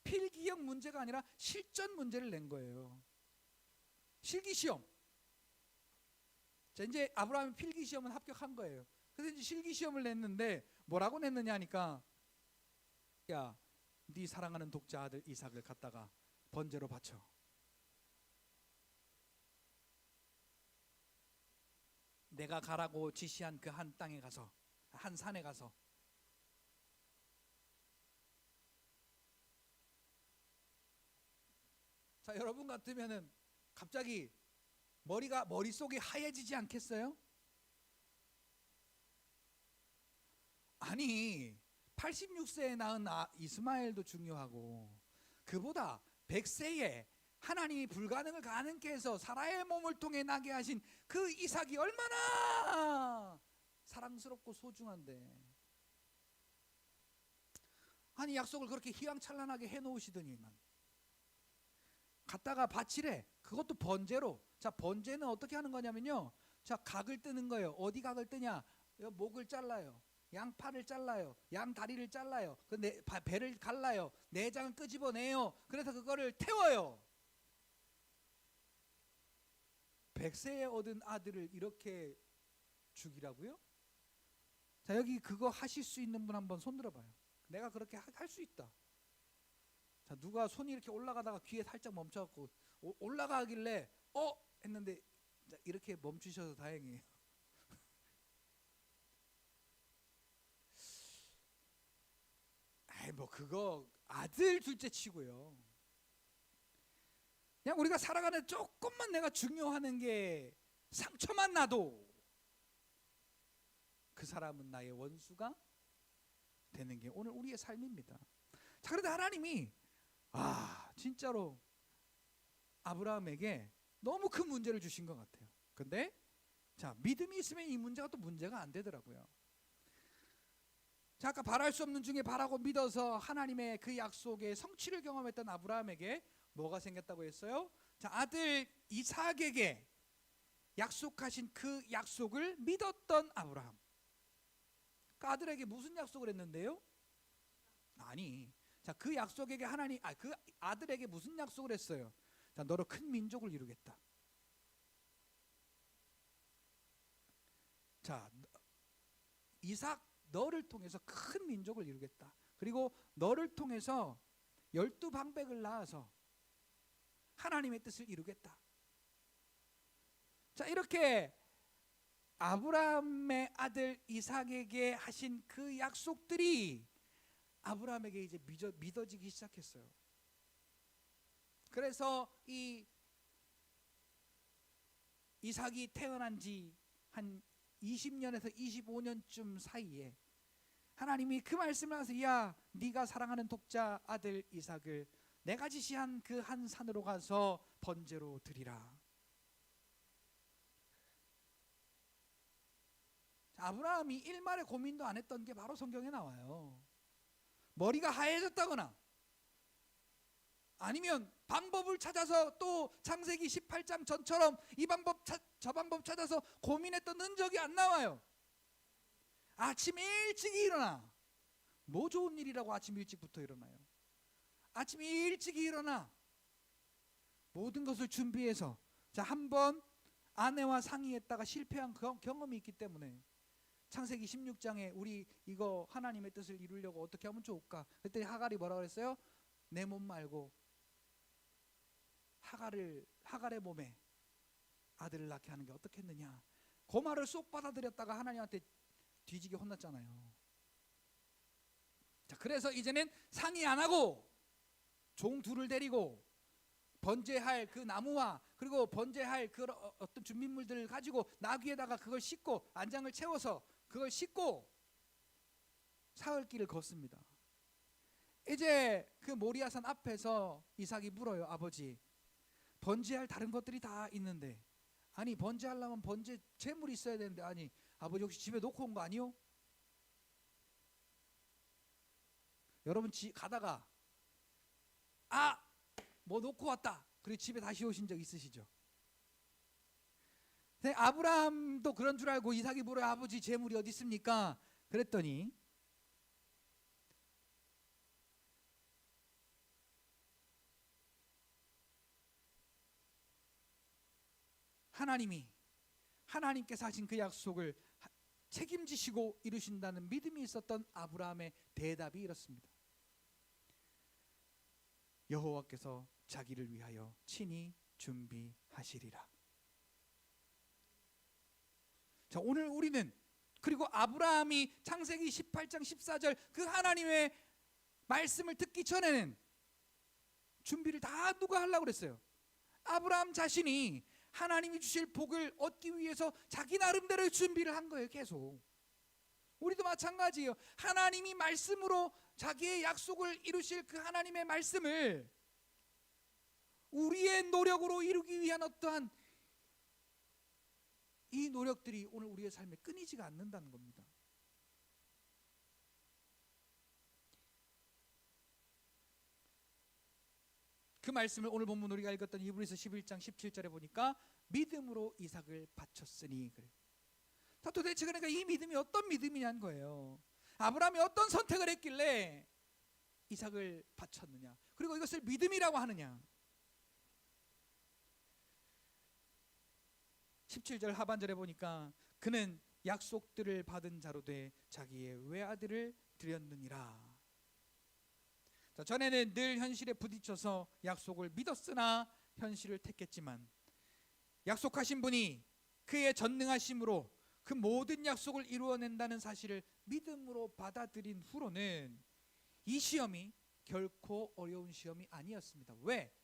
필기형 문제가 아니라 실전 문제를 낸 거예요. 실기시험. 자, 이제 아브라함이 필기시험은 합격한 거예요. 그래서 이제 실기시험을 냈는데 뭐라고 냈느냐 하니까, 야, 네 사랑하는 독자 아들 이삭을 갖다가 번제로 바쳐. 내가 가라고 지시한 그 한 땅에 가서, 한 산에 가서 자, 여러분 같으면은 갑자기 머릿속이 하얘지지 않겠어요? 아니, 86세에 낳은 이스마엘도 중요하고 그보다 100세에 하나님이 불가능을 가능케 해서 사라의 몸을 통해 나게 하신 그 이삭이 얼마나 사랑스럽고 소중한데, 아니 약속을 그렇게 휘황찬란하게 해놓으시더니만 갖다가 바치래. 그것도 번제로. 자, 번제는 어떻게 하는 거냐면요, 자, 각을 뜨는 거예요. 어디 각을 뜨냐? 목을 잘라요, 양팔을 잘라요, 양 다리를 잘라요, 그 배를 갈라요, 내장을 끄집어내요. 그래서 그거를 태워요. 100세에 얻은 아들을 이렇게 죽이라고요? 자, 여기 그거 하실 수 있는 분 한번 손 들어봐요. 내가 그렇게 할 수 있다. 자, 누가 손이 이렇게 올라가다가 귀에 살짝 멈춰갖고 올라가길래 했는데, 자, 이렇게 멈추셔서 다행이에요. 아이, 뭐 그거 아들 둘째 치고요. 그냥 우리가 살아가는 조금만 내가 중요하는 게 상처만 나도 그 사람은 나의 원수가 되는 게 오늘 우리의 삶입니다. 자, 그런데 하나님이 진짜로 아브라함에게 너무 큰 문제를 주신 것 같아요. 근데 자, 믿음이 있으면 이 문제가 또 문제가 안 되더라고요. 자, 아까 바랄 수 없는 중에 바라고 믿어서 하나님의 그 약속의 성취를 경험했던 아브라함에게 뭐가 생겼다고 했어요? 자, 아들 이삭에게 약속하신 그 약속을 믿었던 아브라함. 그 아들에게 무슨 약속을 했는데요? 자, 그 약속에게 그 아들에게 무슨 약속을 했어요? 자, 너로 큰 민족을 이루겠다. 자, 이삭 너를 통해서 큰 민족을 이루겠다. 그리고 너를 통해서 12방백을 낳아서 하나님의 뜻을 이루겠다. 자, 이렇게 아브라함의 아들 이삭에게 하신 그 약속들이 아브라함에게 이제 믿어지기 시작했어요. 그래서 이 이삭이 태어난 지 한 20년에서 25년쯤 사이에 하나님이 그 말씀을 하셔서 야, 네가 사랑하는 독자 아들 이삭을 내가 지시한 그 한 산으로 가서 번제로 드리라. 아브라함이 일말의 고민도 안 했던 게 바로 성경에 나와요. 머리가 하얘졌다거나 아니면 방법을 찾아서 또 창세기 18장 전처럼 이 방법 저 방법 찾아서 고민했던 흔적이 안 나와요. 아침 일찍 일어나. 뭐 좋은 일이라고 아침 일찍부터 일어나요? 아침 일찍 일어나 모든 것을 준비해서 자, 한번 아내와 상의했다가 실패한 경험이 있기 때문에 창세기 16장에 우리 이거 하나님의 뜻을 이루려고 어떻게 하면 좋을까? 그때 하갈이 뭐라고 그랬어요? 내 몸 말고 하갈의 몸에 아들을 낳게 하는 게 어떻겠느냐. 그 말을 쏙 받아들였다가 하나님한테 뒤지게 혼났잖아요. 자, 그래서 이제는 상의 안 하고 종 둘을 데리고 번제할 그 나무와 그리고 번제할 그 어떤 준비물들을 가지고 나귀에다가 그걸 싣고 안장을 채워서 그걸 싣고 사흘길을 걷습니다. 이제 그 모리아산 앞에서 이삭이 물어요. 아버지, 번제할 다른 것들이 다 있는데 아니 번제하려면 번제 제물이 있어야 되는데 아니 아버지 혹시 집에 놓고 온 거 아니요? 여러분 가다가 뭐 놓고 왔다 그리고 집에 다시 오신 적 있으시죠? 근데 아브라함도 그런 줄 알고 이삭이 물어요. 아버지 제물이 어디 있습니까? 그랬더니 하나님께서 하신 그 약속을 책임지시고 이루신다는 믿음이 있었던 아브라함의 대답이 이렇습니다. 여호와께서 자기를 위하여 친히 준비하시리라. 자, 오늘 우리는 그리고 아브라함이 창세기 18장 14절 그 하나님의 말씀을 듣기 전에는 준비를 다 누가 하려고 그랬어요? 아브라함 자신이 하나님이 주실 복을 얻기 위해서 자기 나름대로의 준비를 한 거예요. 계속 우리도 마찬가지예요. 하나님이 말씀으로 자기의 약속을 이루실 그 하나님의 말씀을 우리의 노력으로 이루기 위한 어떠한 이 노력들이 오늘 우리의 삶에 끊이지가 않는다는 겁니다. 그 말씀을 오늘 본문 우리가 읽었던 히브리서 11장 17절에 보니까 믿음으로 이삭을 바쳤으니 그래요. 도대체 그러니까 이 믿음이 어떤 믿음이냐는 거예요. 아브라함이 어떤 선택을 했길래 이삭을 바쳤느냐, 그리고 이것을 믿음이라고 하느냐. 17절 하반절에 보니까 그는 약속들을 받은 자로 돼 자기의 외아들을 드렸느니라. 자, 전에는 늘 현실에 부딪혀서 약속을 믿었으나 현실을 택했지만 약속하신 분이 그의 전능하심으로 그 모든 약속을 이루어낸다는 사실을 믿음으로 받아들인 후로는 이 시험이 결코 어려운 시험이 아니었습니다. 왜?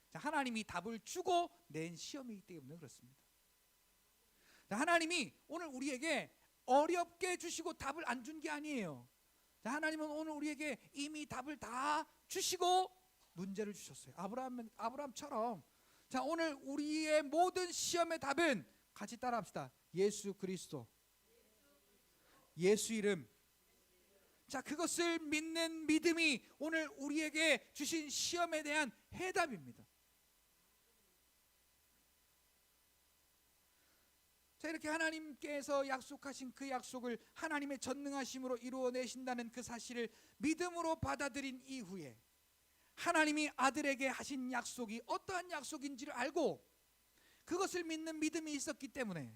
자, 하나님이 답을 주고 낸 시험이기 때문에 그렇습니다. 하나님이 오늘 우리에게 어렵게 주시고 답을 안 준 게 아니에요. 하나님은 오늘 우리에게 이미 답을 다 주시고 문제를 주셨어요. 아브라함처럼. 자, 오늘 우리의 모든 시험의 답은 같이 따라합시다. 예수 그리스도, 예수 이름. 자, 그것을 믿는 믿음이 오늘 우리에게 주신 시험에 대한 해답입니다. 자, 이렇게 하나님께서 약속하신 그 약속을 하나님의 전능하심으로 이루어내신다는 그 사실을 믿음으로 받아들인 이후에 하나님이 아들에게 하신 약속이 어떠한 약속인지를 알고 그것을 믿는 믿음이 있었기 때문에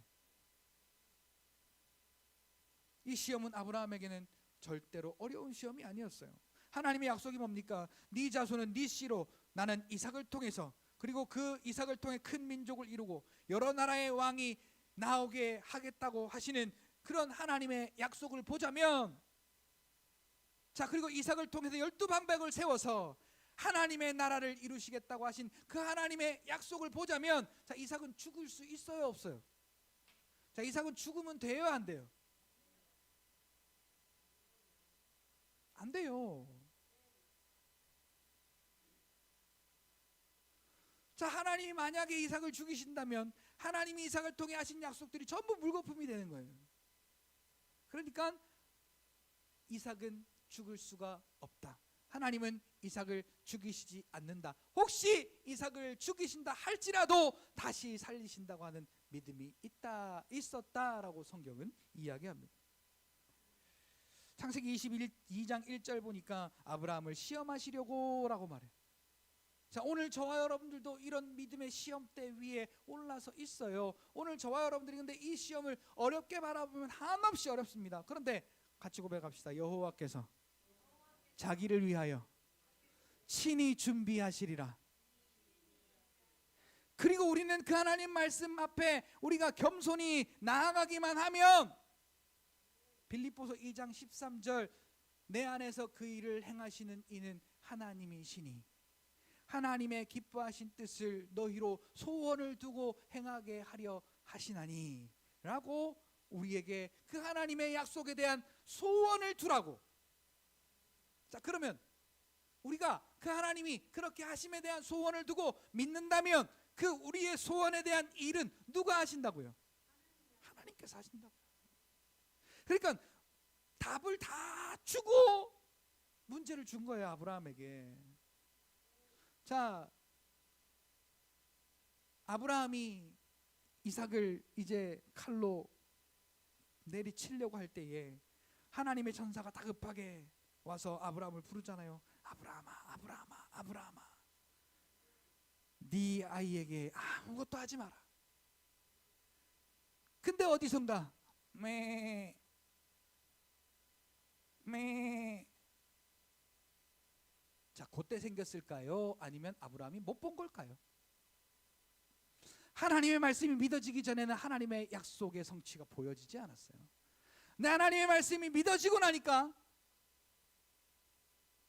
이 시험은 아브라함에게는 절대로 어려운 시험이 아니었어요. 하나님의 약속이 뭡니까? 네 자손은 네 씨로 나는 이삭을 통해서, 그리고 그 이삭을 통해 큰 민족을 이루고 여러 나라의 왕이 나오게 하겠다고 하시는 그런 하나님의 약속을 보자면, 자, 그리고 이삭을 통해서 12방백을 세워서 하나님의 나라를 이루시겠다고 하신 그 하나님의 약속을 보자면, 자, 이삭은 죽을 수 있어요, 없어요? 자, 이삭은 죽으면 돼요, 안 돼요? 안 돼요. 자, 하나님이 만약에 이삭을 죽이신다면 하나님이 이삭을 통해 하신 약속들이 전부 물거품이 되는 거예요. 그러니까 이삭은 죽을 수가 없다. 하나님은 이삭을 죽이시지 않는다. 혹시 이삭을 죽이신다 할지라도 다시 살리신다고 하는 믿음이 있었다라고 성경은 이야기합니다. 창세기 22장 1절 보니까 아브라함을 시험하시려고 라고 말해요. 자, 오늘 저와 여러분들도 이런 믿음의 시험대 위에 올라서 있어요. 오늘 저와 여러분들이 근데 이 시험을 어렵게 바라보면 한없이 어렵습니다. 그런데 같이 고백합시다. 여호와께서 자기를 위하여 친히 준비하시리라. 그리고 우리는 그 하나님 말씀 앞에 우리가 겸손히 나아가기만 하면, 빌립보서 2장 13절, 내 안에서 그 일을 행하시는 이는 하나님이시니 하나님의 기뻐하신 뜻을 너희로 소원을 두고 행하게 하려 하시나니 라고 우리에게 그 하나님의 약속에 대한 소원을 두라고. 자, 그러면 우리가 그 하나님이 그렇게 하심에 대한 소원을 두고 믿는다면 그 우리의 소원에 대한 일은 누가 하신다고요? 하나님께서 하신다고요. 그러니까 답을 다 주고 문제를 준 거예요, 아브라함에게. 자, 아브라함이 이삭을 이제 칼로 내리치려고 할 때에 하나님의 천사가 다급하게 와서 아브라함을 부르잖아요. 아브라함아, 아브라함아, 아브라함아, 네 아이에게 아무것도 하지 마라. 근데 어디선가 매. 자, 그때 생겼을까요? 아니면 아브라함이 못 본 걸까요? 하나님의 말씀이 믿어지기 전에는 하나님의 약속의 성취가 보여지지 않았어요. 근데 하나님의 말씀이 믿어지고 나니까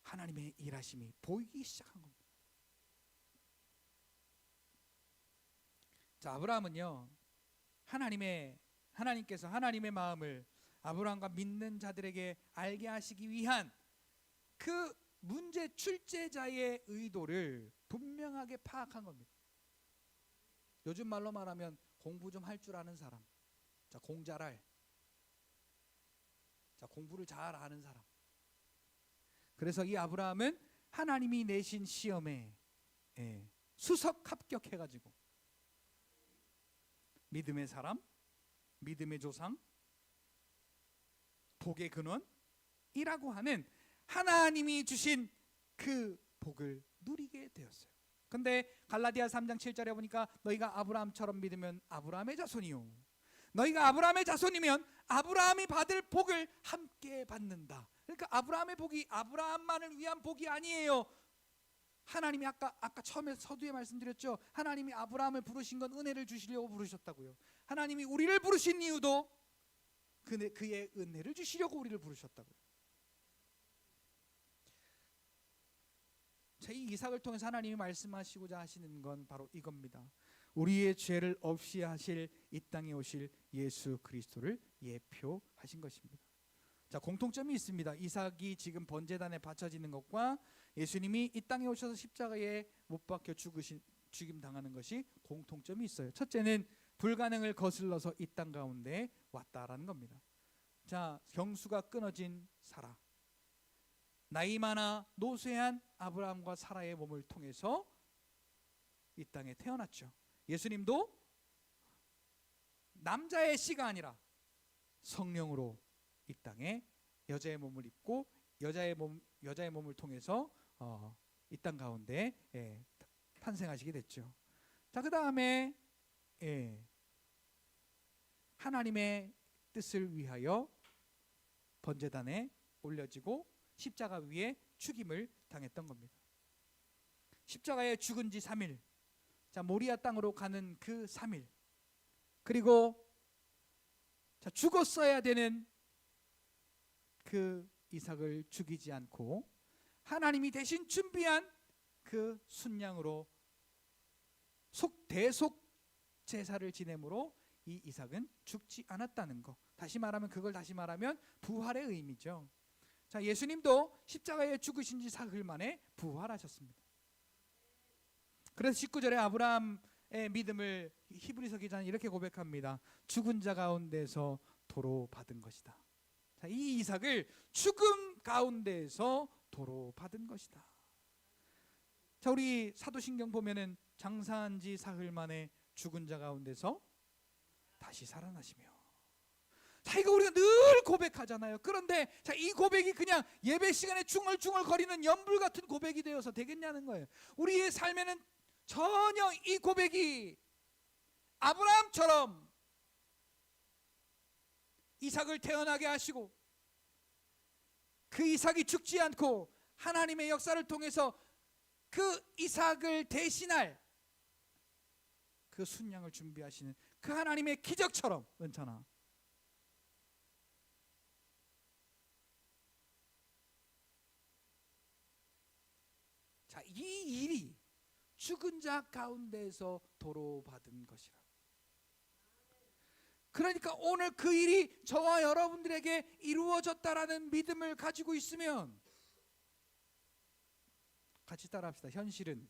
하나님의 일하심이 보이기 시작한 겁니다. 자, 아브라함은요, 하나님께서 하나님의 마음을 아브라함과 믿는 자들에게 알게 하시기 위한 그 문제 출제자의 의도를 분명하게 파악한 겁니다. 요즘 말로 말하면 공부 좀 할 줄 아는 사람. 자, 공자랄. 자, 공부를 잘 아는 사람. 그래서 이 아브라함은 하나님이 내신 시험에 수석 합격해가지고 믿음의 사람, 믿음의 조상, 복의 근원이라고 하는 하나님이 주신 그 복을 누리게 되었어요. 근데 갈라디아 3장 7절에 보니까 너희가 아브라함처럼 믿으면 아브라함의 자손이요, 너희가 아브라함의 자손이면 아브라함이 받을 복을 함께 받는다. 그러니까 아브라함의 복이 아브라함만을 위한 복이 아니에요. 하나님이 아까 처음에 서두에 말씀드렸죠. 하나님이 아브라함을 부르신 건 은혜를 주시려고 부르셨다고요. 하나님이 우리를 부르신 이유도 그의 은혜를 주시려고 우리를 부르셨다고요. 자, 이 이삭을 통해서 하나님이 말씀하시고자 하시는 건 바로 이겁니다. 우리의 죄를 없이 하실 이 땅에 오실 예수 그리스도를 예표하신 것입니다. 자, 공통점이 있습니다. 이삭이 지금 번제단에 바쳐지는 것과 예수님이 이 땅에 오셔서 십자가에 못 박혀 죽임 당하는 것이 공통점이 있어요. 첫째는 불가능을 거슬러서 이 땅 가운데 왔다라는 겁니다. 자, 경수가 끊어진 사라, 나이 많아 노쇠한 아브라함과 사라의 몸을 통해서 이 땅에 태어났죠. 예수님도 남자의 씨가 아니라 성령으로 이 땅에 여자의 몸을 입고 여자의 몸을 통해서 이 땅 가운데 탄생하시게 됐죠. 자, 그 다음에 하나님의 뜻을 위하여 번제단에 올려지고 십자가 위에 죽임을 당했던 겁니다. 십자가에 죽은 지 3일, 자, 모리아 땅으로 가는 그 3일, 그리고 자, 죽었어야 되는 그 이삭을 죽이지 않고 하나님이 대신 준비한 그 순양으로 대속 제사를 지내므로 이 이삭은 죽지 않았다는 거. 그걸 다시 말하면 부활의 의미죠. 자, 예수님도 십자가에 죽으신 지 사흘 만에 부활하셨습니다. 그래서 19절에 아브라함의 믿음을 히브리서 기자는 이렇게 고백합니다. 죽은 자 가운데서 도로 받은 것이다. 자, 이 이삭을 죽음 가운데에서 도로 받은 것이다. 자, 우리 사도신경 보면은 장사한 지 사흘 만에 죽은 자 가운데서 다시 살아나시며. 자, 이거 우리가 늘 고백하잖아요. 그런데 자, 이 고백이 그냥 예배 시간에 중얼중얼 거리는 연불 같은 고백이 되어서 되겠냐는 거예요. 우리의 삶에는 전혀 이 고백이 아브라함처럼 이삭을 태어나게 하시고 그 이삭이 죽지 않고 하나님의 역사를 통해서 그 이삭을 대신할 그 순양을 준비하시는 그 하나님의 기적처럼 은찬아, 자, 이 일이 죽은 자 가운데에서 도로 받은 것이라. 그러니까 오늘 그 일이 저와 여러분들에게 이루어졌다라는 믿음을 가지고 있으면 같이 따라합시다. 현실은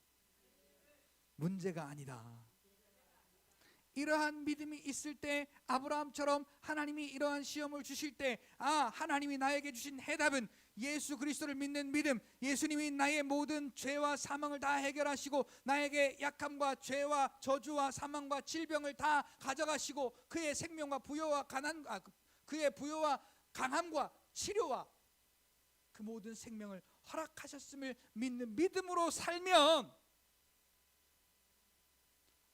문제가 아니다. 이러한 믿음이 있을 때 아브라함처럼 하나님이 이러한 시험을 주실 때 하나님이 나에게 주신 해답은 예수 그리스도를 믿는 믿음, 예수님이 나의 모든 죄와 사망을 다 해결하시고 나에게 약함과 죄와 저주와 사망과 질병을 다 가져가시고 그의 생명과 부여와 그의 부여와 강함과 치료와 그 모든 생명을 허락하셨음을 믿는 믿음으로 살면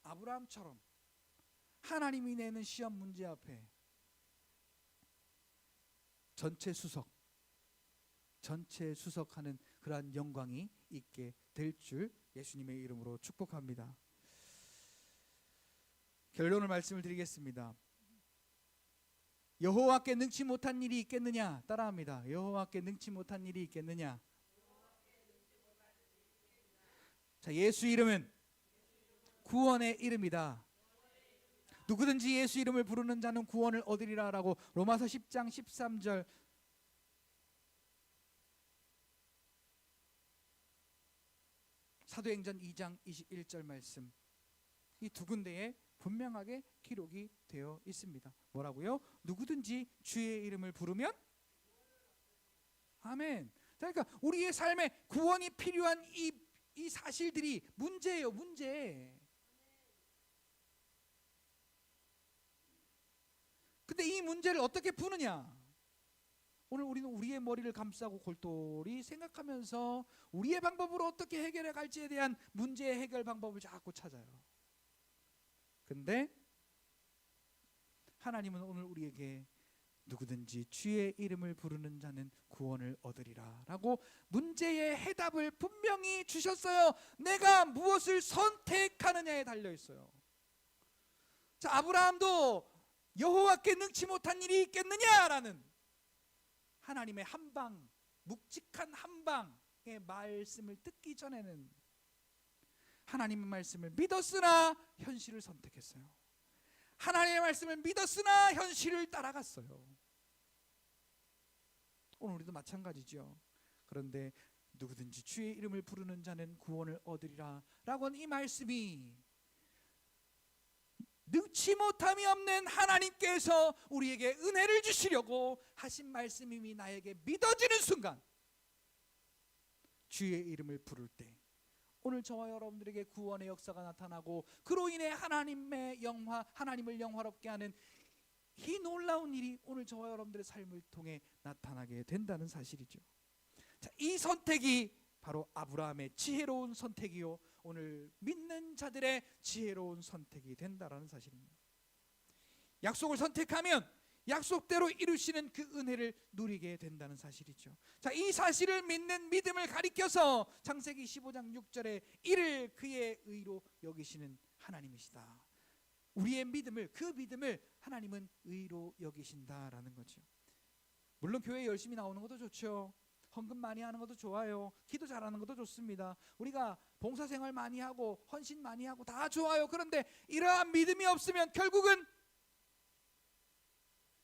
아브라함처럼 하나님이 내는 시험 문제 앞에 전체 수석하는 그러한 영광이 있게 될 줄 예수님의 이름으로 축복합니다. 결론을 말씀을 드리겠습니다. 여호와께 능치 못한 일이 있겠느냐? 따라합니다. 여호와께 능치 못한 일이 있겠느냐? 자, 예수 이름은 구원의 이름이다. 누구든지 예수 이름을 부르는 자는 구원을 얻으리라 라고 로마서 10장 13절, 사도행전 2장 21절 말씀, 이 두 군데에 분명하게 기록이 되어 있습니다. 뭐라고요? 누구든지 주의 이름을 부르면 아멘. 그러니까 우리의 삶에 구원이 필요한 이 사실들이 문제예요. 문제. 근데 이 문제를 어떻게 푸느냐? 오늘 우리는 우리의 머리를 감싸고 골똘히 생각하면서 우리의 방법으로 어떻게 해결해 갈지에 대한 문제의 해결 방법을 자꾸 찾아요. 근데 하나님은 오늘 우리에게 누구든지 주의 이름을 부르는 자는 구원을 얻으리라 라고 문제의 해답을 분명히 주셨어요. 내가 무엇을 선택하느냐에 달려 있어요. 자, 아브라함도 여호와께 능치 못한 일이 있겠느냐라는 하나님의 한방, 묵직한 한방의 말씀을 듣기 전에는 하나님의 말씀을 믿었으나 현실을 선택했어요. 하나님의 말씀을 믿었으나 현실을 따라갔어요. 오늘 우리도 마찬가지죠. 그런데 누구든지 주의 이름을 부르는 자는 구원을 얻으리라 라고 하는 이 말씀이 능치 못함이 없는 하나님께서 우리에게 은혜를 주시려고 하신 말씀임이 나에게 믿어지는 순간, 주의 이름을 부를 때 오늘 저와 여러분들에게 구원의 역사가 나타나고 그로 인해 하나님의 영화, 하나님을 영화롭게 하는 이 놀라운 일이 오늘 저와 여러분들의 삶을 통해 나타나게 된다는 사실이죠. 자, 이 선택이 바로 아브라함의 지혜로운 선택이요, 오늘 믿는 자들의 지혜로운 선택이 된다라는 사실입니다. 약속을 선택하면 약속대로 이루시는 그 은혜를 누리게 된다는 사실이죠. 자, 이 사실을 믿는 믿음을 가리켜서 창세기 15장 6절에 이를 그의 의로 여기시는 하나님이시다. 우리의 믿음을, 그 믿음을 하나님은 의로 여기신다라는 거죠. 물론 교회에 열심히 나오는 것도 좋죠. 헌금 많이 하는 것도 좋아요. 기도 잘하는 것도 좋습니다. 우리가 봉사생활 많이 하고 헌신 많이 하고 다 좋아요. 그런데 이러한 믿음이 없으면 결국은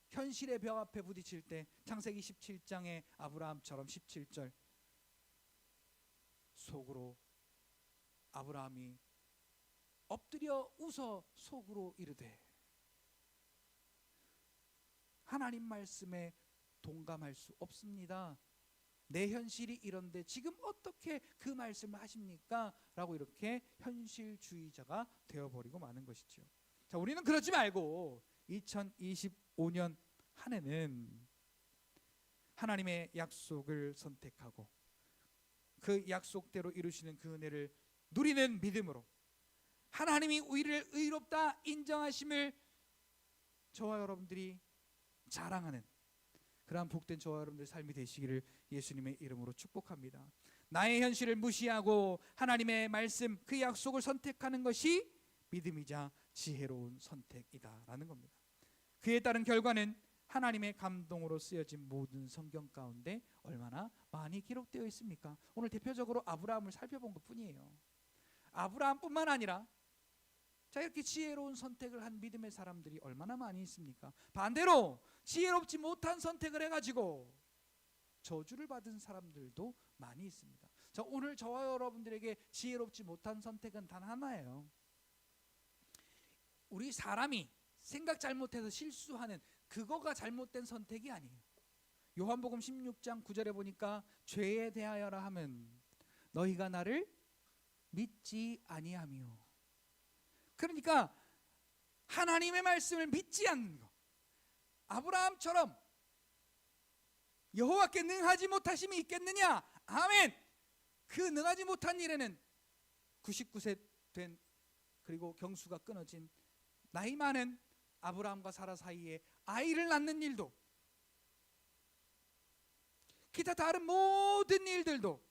현실의 벽 앞에 부딪힐 때 창세기 17장의 아브라함처럼 17절, 속으로 아브라함이 엎드려 웃어 속으로 이르되, 하나님 말씀에 동감할 수 없습니다. 내 현실이 이런데 지금 어떻게 그 말씀을 하십니까? 라고 이렇게 현실주의자가 되어버리고 마는 것이죠. 자, 우리는 그러지 말고 2025년 한 해는 하나님의 약속을 선택하고 그 약속대로 이루시는 그 은혜를 누리는 믿음으로 하나님이 우리를 의롭다 인정하심을 저와 여러분들이 자랑하는 그러한 복된 저와 여러분들의 삶이 되시기를 예수님의 이름으로 축복합니다. 나의 현실을 무시하고 하나님의 말씀, 그 약속을 선택하는 것이 믿음이자 지혜로운 선택이다라는 겁니다. 그에 따른 결과는 하나님의 감동으로 쓰여진 모든 성경 가운데 얼마나 많이 기록되어 있습니까? 오늘 대표적으로 아브라함을 살펴본 것뿐이에요. 아브라함뿐만 아니라 자, 이렇게 지혜로운 선택을 한 믿음의 사람들이 얼마나 많이 있습니까? 반대로 지혜롭지 못한 선택을 해가지고 저주를 받은 사람들도 많이 있습니다. 자, 오늘 저와 여러분들에게 지혜롭지 못한 선택은 단 하나예요. 우리 사람이 생각 잘못해서 실수하는 그거가 잘못된 선택이 아니에요. 요한복음 16장 9절에 보니까 죄에 대하여라 하면 너희가 나를 믿지 아니하며, 그러니까 하나님의 말씀을 믿지 않는 것, 아브라함처럼 여호와께 능하지 못하심이 있겠느냐? 아멘. 그 능하지 못한 일에는 99세 된, 그리고 경수가 끊어진 나이 많은 아브라함과 사라 사이에 아이를 낳는 일도, 기타 다른 모든 일들도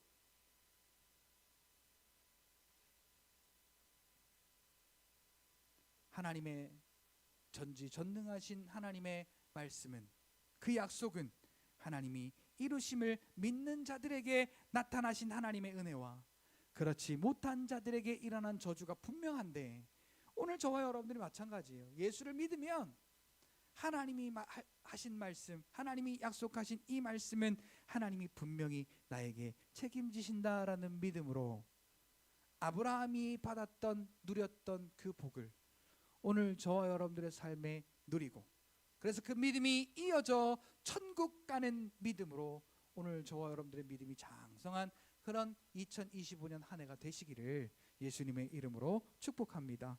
하나님의 전지전능하신 하나님의 말씀은, 그 약속은 하나님이 이루심을 믿는 자들에게 나타나신 하나님의 은혜와 그렇지 못한 자들에게 일어난 저주가 분명한데, 오늘 저와 여러분들이 마찬가지예요. 예수를 믿으면 하나님이 하신 말씀, 하나님이 약속하신 이 말씀은 하나님이 분명히 나에게 책임지신다라는 믿음으로 아브라함이 받았던, 누렸던 그 복을 오늘 저와 여러분들의 삶에 누리고, 그래서 그 믿음이 이어져 천국 가는 믿음으로 오늘 저와 여러분들의 믿음이 장성한 그런 2025년 한 해가 되시기를 예수님의 이름으로 축복합니다.